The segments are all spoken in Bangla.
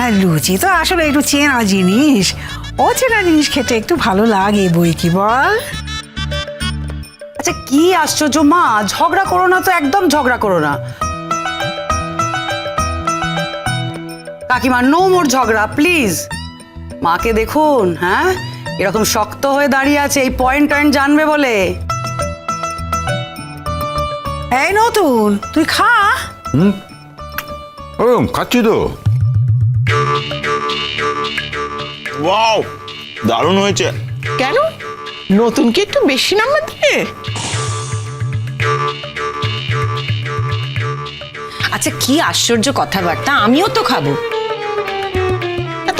হ্যাঁ, লুচি তো আসলে একটু চেনা জিনিস, অচেনা জিনিস খেতে একটু ভালো লাগে বই কি বল। আচ্ছা কি আশ্চর্য মা, ঝগড়া করো না তো, একদম ঝগড়া করো না। কাকিমা নো মোর ঝগড়া প্লিজ। মাকে দেখুন, হ্যাঁ এরকম শক্ত হয়ে দাঁড়িয়ে আছে এই পয়েন্ট জানবে বলে। এই নতুন, তুই খা। খাচ্ছি তো। ওয়াও, দারুণ হয়েছে। কেন নতুন কি একটু বেশি নাম্বার দিলে? আচ্ছা কি আশ্চর্য কথাবার্তা, আমিও তো খাবো।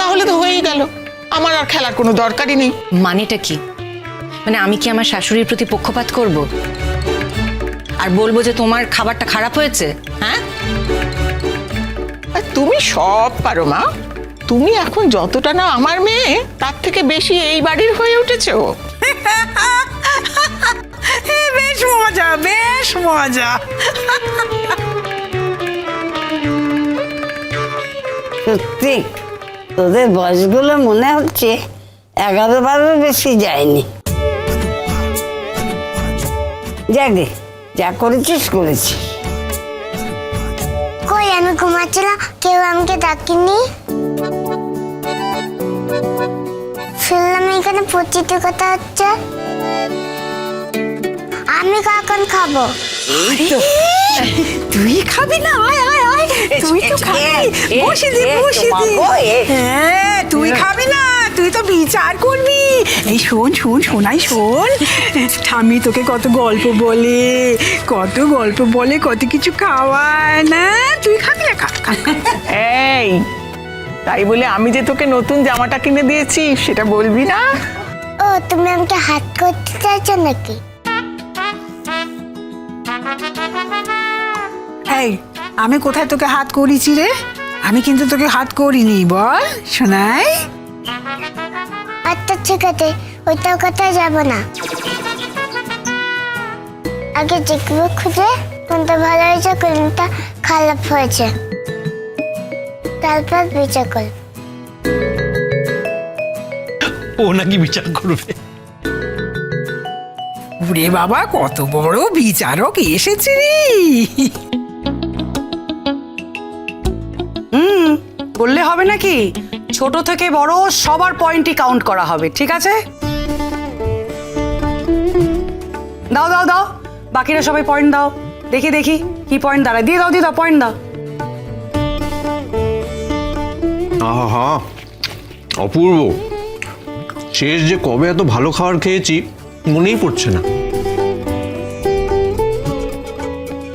তাহলে তো হয়েই গেল, আমার আর খেলার কোনো দরকারই নেই। মানেটা কি? মানে আমি কি আমার শাশুড়ির প্রতি পক্ষপাত করব আর বলবো যে তোমার খাবারটা খারাপ হয়েছে? হ্যাঁ, আর তুমি সব পারো মা, তুমি এখন যতটা না আমার মেয়ে তার থেকে বেশি এই বাড়ির হয়ে উঠেছো। বেশ মজা, বেশ মজা। সত্যি তোদের বয়সগুলো মনে হচ্ছে 11-12 বেশি যায়নি। যাক রে, যা করেছিস করেছিস। কই আমি ঘুমাচ্ছিলাম, কেউ আমাকে ডাকেনি। শুনলাম এখানে প্রচিতি কথা হচ্ছে। আমি কখন খাবো? তুই খাবি না? আয় আয় আয়, তুই তো খাবি। বসে দে, বসে দে। হ্যাঁ, তুই খাবি না, তুই তো বিচার করবি। এই শোন শোন শোনাই শোন, ঠাম্মি তোকে কত গল্প বলে, কত গল্প বলে, কত কিছু খাওয়ায় না। তুই খাবি না? খা খা। এই তাই বলে আমি যে তোকে নতুন জামাটা কিনে দিয়েছি সেটা বলবি না? ও তুমি আমাকে হাত করতে চাইছো নাকি? এই আমি কোথায় তোকে হাত করেছি রে? আমি কিন্তু তোকে হাত করিনি, বল শোনাই। আচ্ছা ঠিক আছে, ওইটা কোথায় যাবো না। আগে দেখবো খুঁজে কোনটা ভালো হয়েছে কোনটা খারাপ হয়েছে, তারপর বিচার করবো। ও নাকি বিচার করবে? ওরে বাবা, কত বড় বিচারক এসেছে রে। বললে হবে নাকি? ছোট থেকে বড় সবার পয়েন্টই কাউন্ট করা হবে, ঠিক আছে? দাও দাও দাও, বাকিরা সবাই পয়েন্ট দাও। দেখি দেখি কি পয়েন্ট দাঁড়ায়। দিয়ে দাও দিয়ে দাও, পয়েন্ট দাও। আহা, অপূর্ব। শেষ যে কবে এত ভালো খাবার খেয়েছি মনেই পড়ছে না।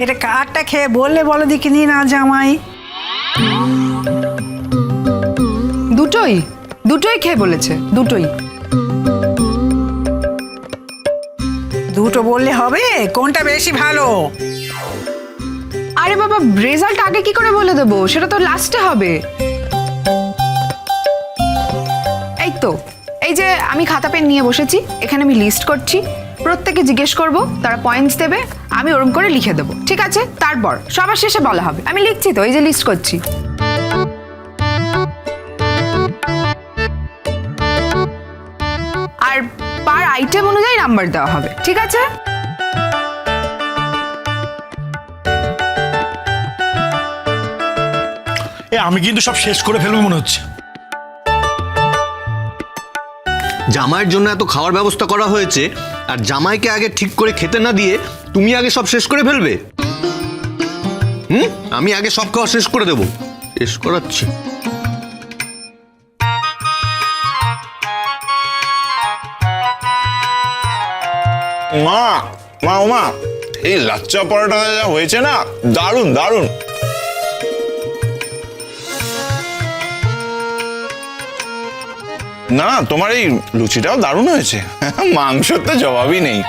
এটা কারটা খেয়ে বললে বলো দেখিনি না জামাই? দুটোই দুটোই খেয়ে বলেছে, দুটোই। দুটো বললে হবে? কোনটা বেশি ভালো? আরে বাবা, রেজাল্ট আগে কি করে বলে দেবো? সেটা তো লাস্টে হবে। এই তো, এই যে আমি খাতা পেন নিয়ে বসেছি, এখানে আমি লিস্ট করছি, প্রত্যেকে জিজ্ঞেস করব, তারা পয়েন্টস দেবে, আমি ওরকম করে লিখে দেবো, ঠিক আছে? তারপর সবার শেষে বলা হবে। আমি লিখছি তো, এই যে লিস্ট করছি। আর পার আইটেম অনুযায়ী নাম্বার দেওয়া হবে, ঠিক আছে? আমি কিন্তু সব শেষ করে ফেলবো মনে হচ্ছে। জামাইয়ের জন্য এত খাওয়ার ব্যবস্থা করা হয়েছে, আর জামাইকে আগে ঠিক করে খেতে না দিয়ে তুমি আগে সব শেষ করে ফেলবে? আমি আগে সব খাওয়া শেষ করে দেবো। শেষ করাচ্ছি। মা মা মা, এই লাচ্চা পরোটাটা যা হয়েছে না, দারুণ দারুণ। না তোমার এই লুচিটাও দারুণ হয়েছে, মাংসর তো জবাবই নেই।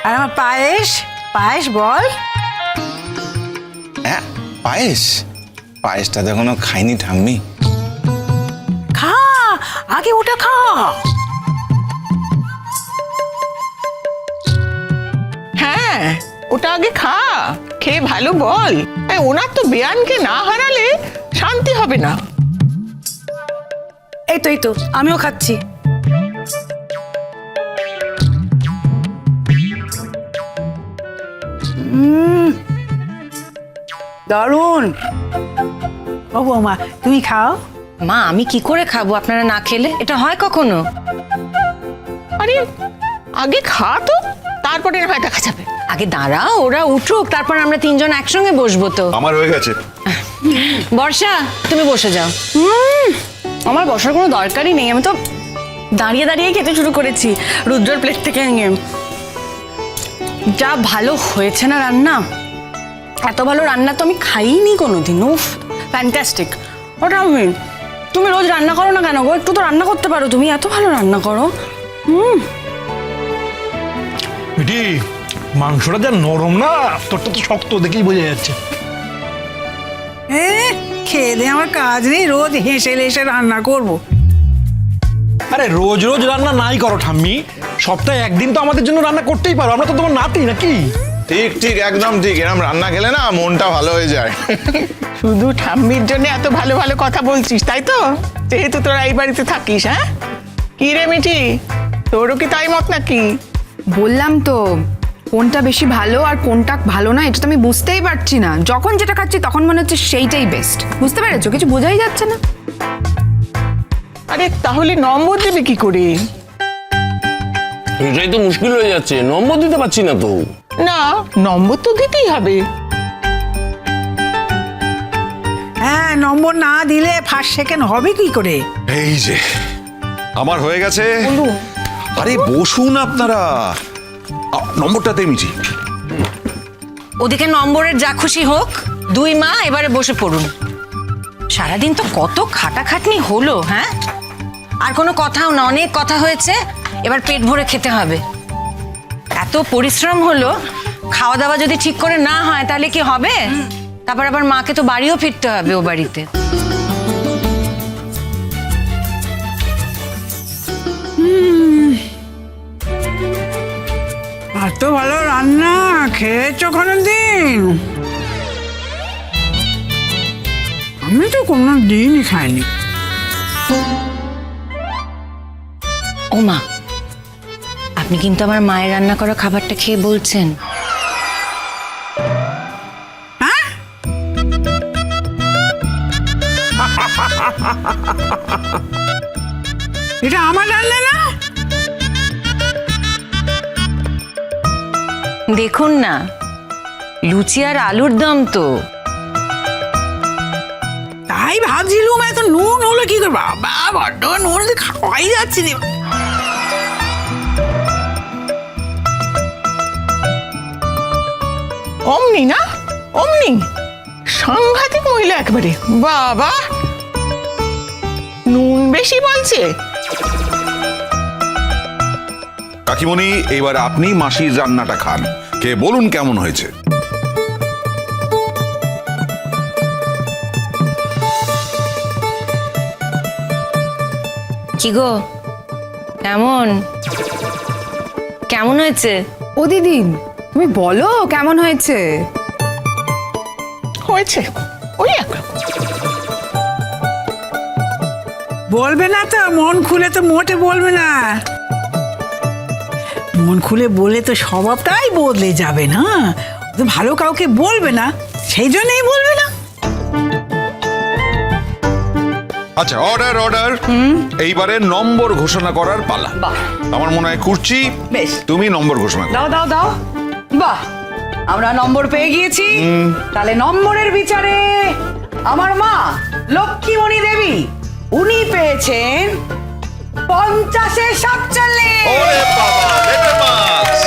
আর আমার পায়েস, পায়েস বল। হ্যাঁ পায়েস, পায়েসটা তো এখনো খাইনি ঠাম্মি। খা, আগে ওটা খা। হ্যাঁ ওটা আগে খা, খেয়ে ভালো বল। ওনার তো বেয়ানকে না হারালে খাবে না? এই তো আমিও খাচ্ছি। দারুণ। ও বৌমা তুমি খাও। মা আমি কি করে খাবো আপনারা না খেলে? এটা হয় কখনো? আরে আগে খা তো, তারপরে না হয় দেখা যাবে। আগে দাঁড়াও, ওরা উঠুক, তারপর আমরা তিনজন একসঙ্গে বসবো তো। আমার হয়ে গেছে। বর্ষা তুমি বসে যাও। আমার বসার কোনো দরকারই নেই, আমি তো দাঁড়িয়ে দাঁড়িয়ে খেতে শুরু করেছি রুদ্রর প্লেট থেকে নিয়ে। যা ভালো হয়েছে না রান্না, এত ভালো রান্না তো আমি খাইনি কোনোদিন। উফ ফ্যান্টাস্টিক। ওটা তুমি রোজ রান্না করো না কেন গো? একটু তো রান্না করতে পারো, তুমি এত ভালো রান্না করো। মিটি, মাংসটা যা নরম না, তোরটা তো শক্ত, দেখেই বোঝা যাচ্ছে। খেয়ে দে, আমার কাজ নেই, রোজ হেসে হেসে রান্না করব। আরে রোজ রোজ রান্না নাই করো ঠাম্মি, সপ্তাহে একদিন তো আমাদের জন্য রান্না করতেই পারো, আমরা তো তোমার নাতি নাকি? ঠিক ঠিক, একদম ঠিক। এরকম রান্না খেলে না মনটা ভালো হয়ে যায়। শুধু ঠাম্মির জন্য এত ভালো ভালো কথা বলছিস তাই তো? যেহেতু তোরা এই বাড়িতে থাকিস। হ্যাঁ কি রে মিঠি, তোরও কি তাই মত নাকি? বললাম তো, কোনটা বেশি ভালো আর কোনটা ভালো না এটা তো আমি বুঝতেই পারছি না। যখন যেটা খাচ্ছি তখন মনে হচ্ছে সেইটাই বেস্ট। বুঝতে পেরেছো? কিছু বোঝাই যাচ্ছে না। আরে তাহলে নম্বর দেবে কি করে? এটাই তো মুশকিল হয়ে যাচ্ছে, নম্বর দিতে পারছি না তো। না, নম্বর তো দিতেই হবে। হ্যাঁ, নম্বর না দিলে ফার্স্ট সেকেন্ড হবে কি করে? এই যে আমার হয়ে গেছে। আরে বসুন আপনারা, নম্বরটাতে মিটি। ওদিকে নম্বরের যা খুশি হোক, দুই মা এবারে বসে পড়ুন। সারাদিন তো কত খাটাখাটনি হলো। হ্যাঁ, আর কোনো কথাও না, অনেক কথা হয়েছে, এবার পেট ভরে খেতে হবে। এত পরিশ্রম হলো, খাওয়া দাওয়া যদি ঠিক করে না হয় তাহলে কি হবে? তারপর আবার মাকে তো বাড়িও ফিরতে হবে, ও বাড়িতে। এত ভালো রান্না খেয়েছো কোনোদিন? আমি তো কোনো দিনই খাইনি। ও মা, আপনি কিন্তু আমার মায়ের রান্না করা খাবারটা খেয়ে বলছেন। হ্যাঁ, এটা আমার রান্না না? দেখুন না, লুচি আর আলুর দম তো। তাই ভাবছিলুম এত নুন হলো কি করে। বাবা বড্ড নুন, খাওয়াই যাচ্ছে না। অমনি না, অমনি সাংঘাতিক মহিলা একেবারে। বাবা, নুন বেশি বলছে। কাকিমণি, এবার আপনি মাসির রান্নাটা খান, কে বলুন কেমন হয়েছে। কি গো, কেমন কেমন হয়েছে? ও দিদি, তুমি বলো কেমন হয়েছে? হয়েছে ওই একরকম। বলবে না তো, মন খুলে তো মোটে বলবে না। মন খুলে বলে তো স্বভাবটাই বদলে যাবে না। ও তো ভালো কাউকে বলবে না, সেই জন্যই বলবে না। আচ্ছা, অর্ডার অর্ডার। এইবারে নম্বর ঘোষণা করার পালা। আমার মনে হয় কুর্চি, বেশ। তুমি নম্বর ঘোষণা করো। দাও দাও দাও। বাহ, আমরা নম্বর পেয়ে গিয়েছি। তাহলে নম্বরের বিচারে আমার মা লক্ষ্মীমণি দেবী, উনি পেয়েছেন 50-এ 47। ওরে বাবা, লেটার মার্কস।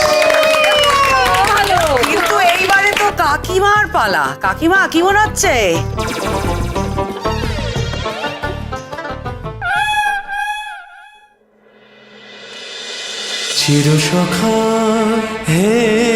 কিন্তু এইবারে তো কাকিমার পালা। কাকিমা কি মনে হচ্ছে? চিরসখা হে